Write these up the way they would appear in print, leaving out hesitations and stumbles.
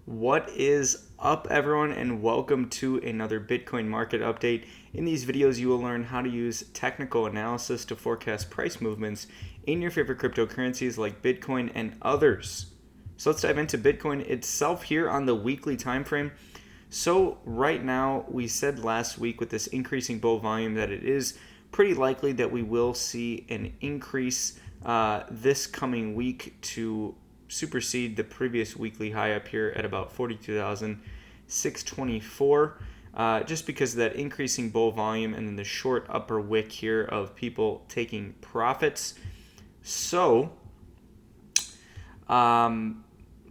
What is up, everyone, and welcome to another Bitcoin market update. In these videos, you will learn how to use technical analysis to forecast price movements in your favorite cryptocurrencies like Bitcoin and others. So let's dive into Bitcoin itself here on the weekly time frame. So right now, we said last week with this increasing bull volume that it is pretty likely that we will see an increase this coming week to supersede the previous weekly high up here at about 42,624, just because of that increasing bull volume and then the short upper wick here of people taking profits. So now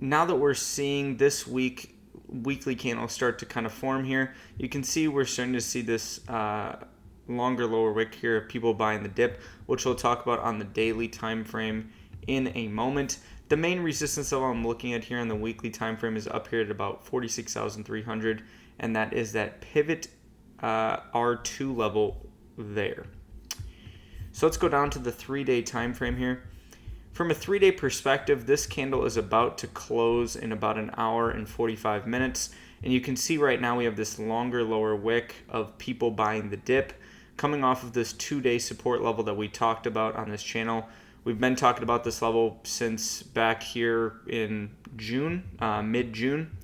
that we're seeing this weekly candle start to kind of form here, you can see we're starting to see this longer lower wick here of people buying the dip, which we'll talk about on the daily time frame in a moment. The main resistance level I'm looking at here on the weekly time frame is up here at about 46,300, and that is that pivot R2 level there. So let's go down to the 3-day time frame here. From a 3-day perspective, this candle is about to close in about an hour and 45 minutes, and you can see right now we have this longer lower wick of people buying the dip coming off of this 2-day support level that we talked about on this channel. We've been talking about this level since back here in June, mid-June.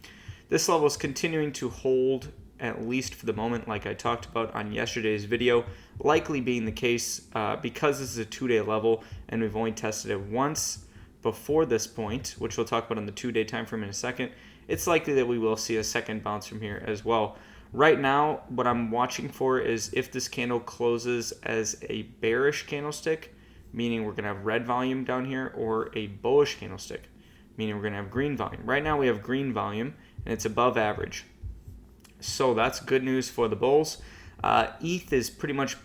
This level is continuing to hold, at least for the moment, like I talked about on yesterday's video, likely being the case because this is a 2-day level and we've only tested it once before this point, which we'll talk about on the 2-day time frame in a second. It's likely that we will see a second bounce from here as well. Right now, what I'm watching for is if this candle closes as a bearish candlestick, meaning we're going to have red volume down here, or a bullish candlestick, meaning we're going to have green volume. Right now we have green volume, and it's above average. So that's good news for the bulls. ETH is pretty much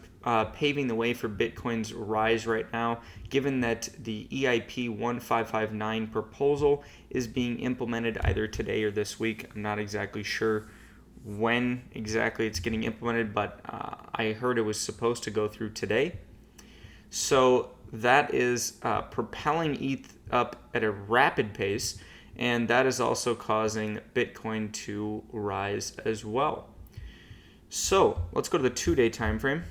paving the way for Bitcoin's rise right now, given that the EIP 1559 proposal is being implemented either today or this week. I'm not exactly sure when exactly it's getting implemented, but I heard it was supposed to go through today. So that is propelling ETH up at a rapid pace, and that is also causing Bitcoin to rise as well. So let's go to the 2-day time frame.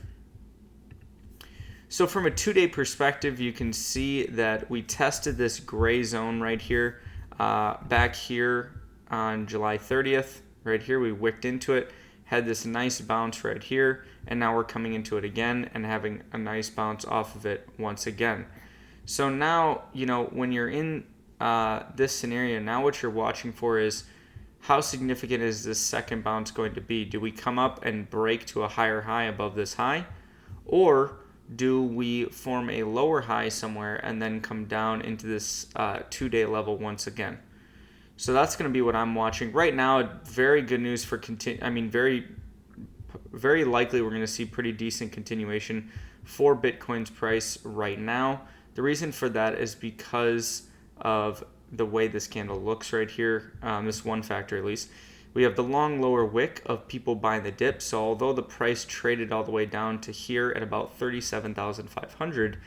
So from a 2-day perspective, you can see that we tested this gray zone right here back here on July 30th. Right here, we wicked into it, had this nice bounce right here, and now we're coming into it again and having a nice bounce off of it once again. So now, when you're in this scenario, now what you're watching for is how significant is this second bounce going to be? Do we come up and break to a higher high above this high? Or do we form a lower high somewhere and then come down into this 2-day level once again? So that's going to be what I'm watching right now. Very good news for very likely we're going to see pretty decent continuation for Bitcoin's price right now. The reason for that is because of the way this candle looks right here. This one factor at least. We have the long lower wick of people buying the dip. So although the price traded all the way down to here at about 37,500,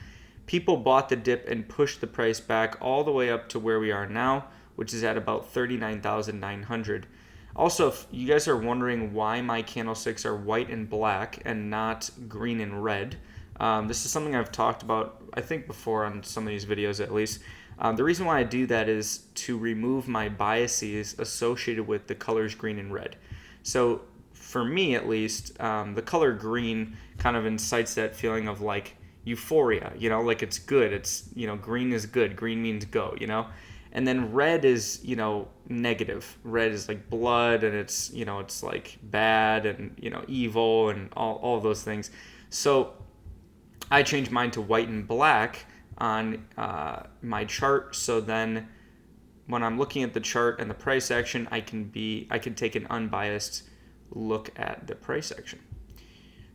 people bought the dip and pushed the price back all the way up to where we are now, which is at about 39,900. Also, if you guys are wondering why my candlesticks are white and black and not green and red, this is something I've talked about, I think, before on some of these videos at least. The reason why I do that is to remove my biases associated with the colors green and red. So for me, at least, the color green kind of incites that feeling of like euphoria, like it's good. It's, green is good. Green means go, And then red is, negative. Red is like blood, and it's, it's like bad and, evil and all of those things. So I changed mine to white and black on my chart. So then when I'm looking at the chart and the price action, I can take an unbiased look at the price action.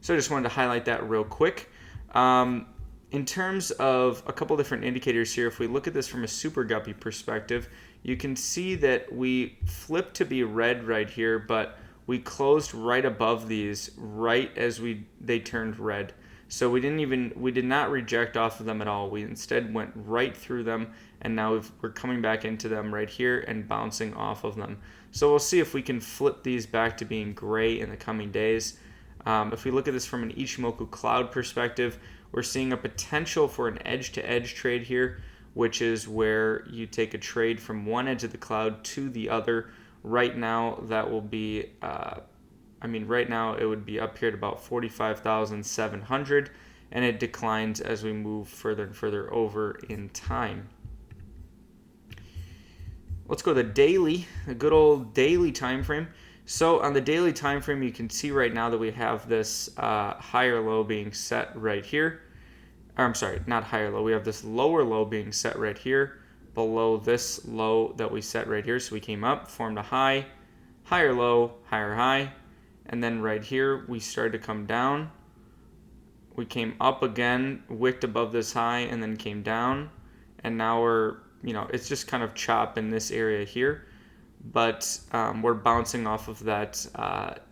So I just wanted to highlight that real quick. In terms of a couple different indicators here, if we look at this from a super guppy perspective, you can see that we flipped to be red right here, but we closed right above these right as they turned red. So we did not reject off of them at all. We instead went right through them, and now we're coming back into them right here and bouncing off of them. So we'll see if we can flip these back to being gray in the coming days. If we look at this from an Ichimoku cloud perspective, we're seeing a potential for an edge-to-edge trade here, which is where you take a trade from one edge of the cloud to the other. Right now, that will be, right now it would be up here at about 45,700, and it declines as we move further and further over in time. Let's go to the daily, the good old daily time frame. So on the daily time frame, you can see right now that we have this higher low being set right here. I'm sorry, not higher low. We have this lower low being set right here below this low that we set right here. So we came up, formed a high, higher low, higher high, and then right here we started to come down. We came up again, wicked above this high, and then came down, and now we're, it's just kind of chop in this area here, but we're bouncing off of that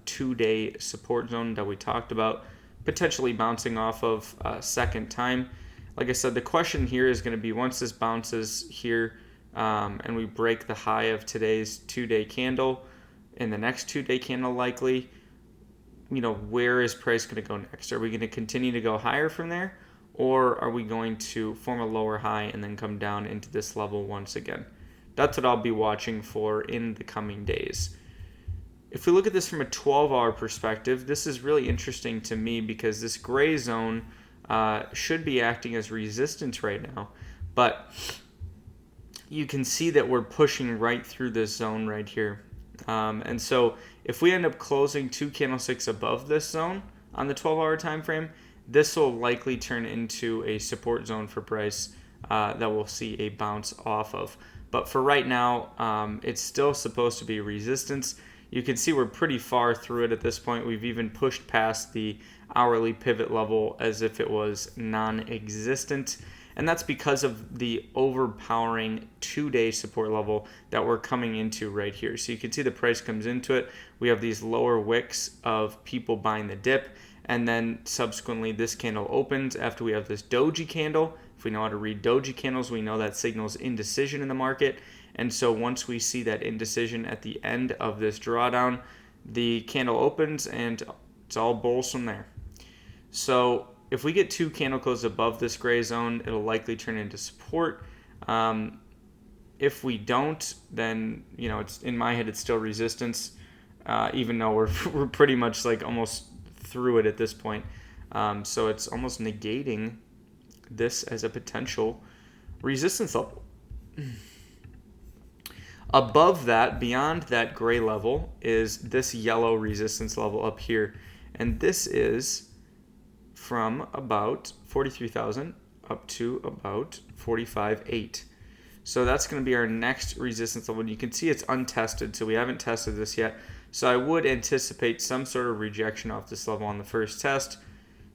2-day support zone that we talked about, potentially bouncing off of a second time. Like I said, the question here is going to be, once this bounces here and we break the high of today's 2-day candle, in the next 2-day candle likely, where is price going to go next? Are we going to continue to go higher from there, or are we going to form a lower high and then come down into this level once again? That's what I'll be watching for in the coming days. If we look at this from a 12-hour perspective, this is really interesting to me because this gray zone should be acting as resistance right now, but you can see that we're pushing right through this zone right here. And so if we end up closing 2 candlesticks above this zone on the 12-hour time frame, this will likely turn into a support zone for price that we'll see a bounce off of. But for right now, it's still supposed to be resistance. You can see we're pretty far through it at this point. We've even pushed past the hourly pivot level as if it was non-existent. And that's because of the overpowering 2-day support level that we're coming into right here. So you can see the price comes into it. We have these lower wicks of people buying the dip. And then subsequently this candle opens after we have this doji candle. If we know how to read doji candles, we know that signals indecision in the market. And so once we see that indecision at the end of this drawdown, the candle opens and it's all bulls from there. So if we get 2 candle closes above this gray zone, it'll likely turn into support. If we don't, then it's, in my head, it's still resistance, even though we're pretty much like almost through it at this point. So it's almost negating this as a potential resistance level. Above that, beyond that gray level, is this yellow resistance level up here, and this is from about 43,000 up to about 45.8. So that's going to be our next resistance level. And you can see it's untested, so we haven't tested this yet. So I would anticipate some sort of rejection off this level on the first test.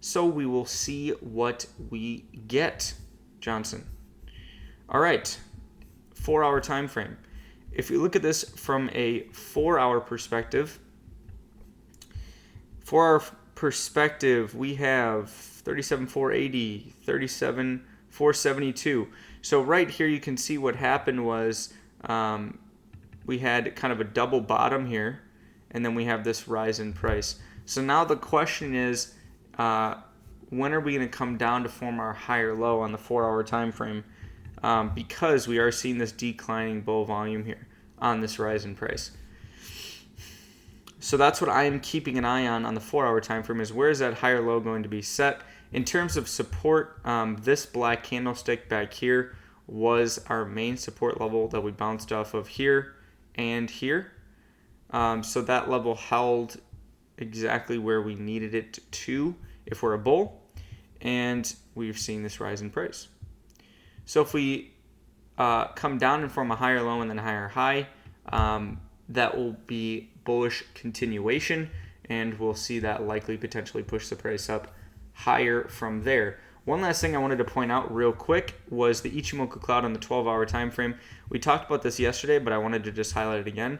So we will see what we get, Johnson. All right, 4-hour time frame. If we look at this from a 4-hour perspective, 4-hour perspective, we have 37,480, 37,472. So right here you can see what happened was we had kind of a double bottom here, and then we have this rise in price. So now the question is, when are we going to come down to form our higher low on the 4-hour time frame? Because we are seeing this declining bull volume here on this rise in price. So that's what I am keeping an eye on the 4-hour time frame, is where is that higher low going to be set. In terms of support, this black candlestick back here was our main support level that we bounced off of here and here. So that level held exactly where we needed it to if we're a bull, and we've seen this rise in price. So if we come down and form a higher low and then a higher high, that will be bullish continuation, and we'll see that likely potentially push the price up higher from there. One last thing I wanted to point out real quick was the Ichimoku cloud on the 12-hour time frame. We talked about this yesterday, but I wanted to just highlight it again.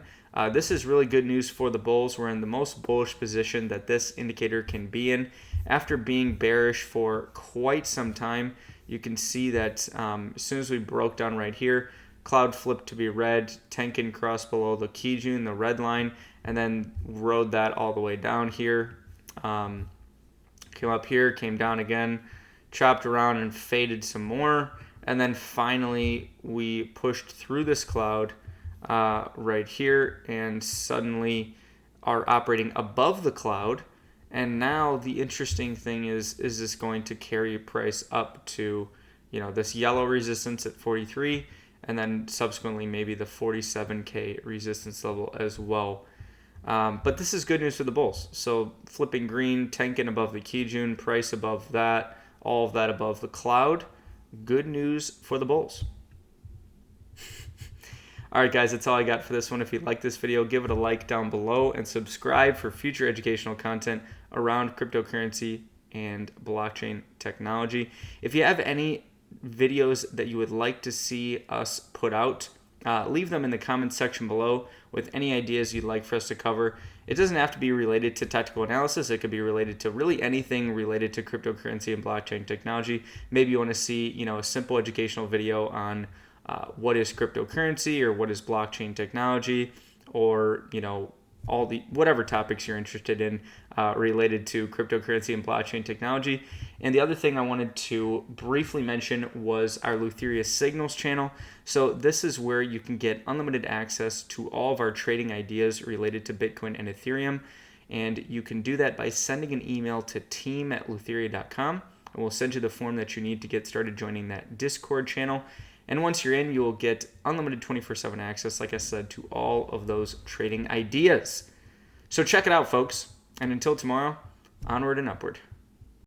This is really good news for the bulls. We're in the most bullish position that this indicator can be in. After being bearish for quite some time, you can see that as soon as we broke down right here, cloud flipped to be red, Tenkin crossed below the Kijun, the red line, and then rode that all the way down here. Came up here, came down again, chopped around and faded some more, and then finally we pushed through this cloud right here and suddenly are operating above the cloud. And now the interesting thing is this going to carry price up to, this yellow resistance at 43, and then subsequently maybe the 47K resistance level as well. But this is good news for the bulls. So flipping green, Tenkin above the Kijun, price above that, all of that above the cloud. Good news for the bulls. All right, guys, that's all I got for this one. If you like this video, give it a like down below and subscribe for future educational content around cryptocurrency and blockchain technology. If you have any videos that you would like to see us put out, leave them in the comments section below with any ideas you'd like for us to cover. It doesn't have to be related to technical analysis. It could be related to really anything related to cryptocurrency and blockchain technology. Maybe you want to see, a simple educational video on what is cryptocurrency or what is blockchain technology, or all the whatever topics you're interested in related to cryptocurrency and blockchain technology. And the other thing I wanted to briefly mention was our Leutheria Signals channel. So this is where you can get unlimited access to all of our trading ideas related to Bitcoin and Ethereum. And you can do that by sending an email to team@leutheria.com, and we'll send you the form that you need to get started joining that Discord channel. And once you're in, you'll get unlimited 24/7 access, like I said, to all of those trading ideas. So check it out, folks. And until tomorrow, onward and upward.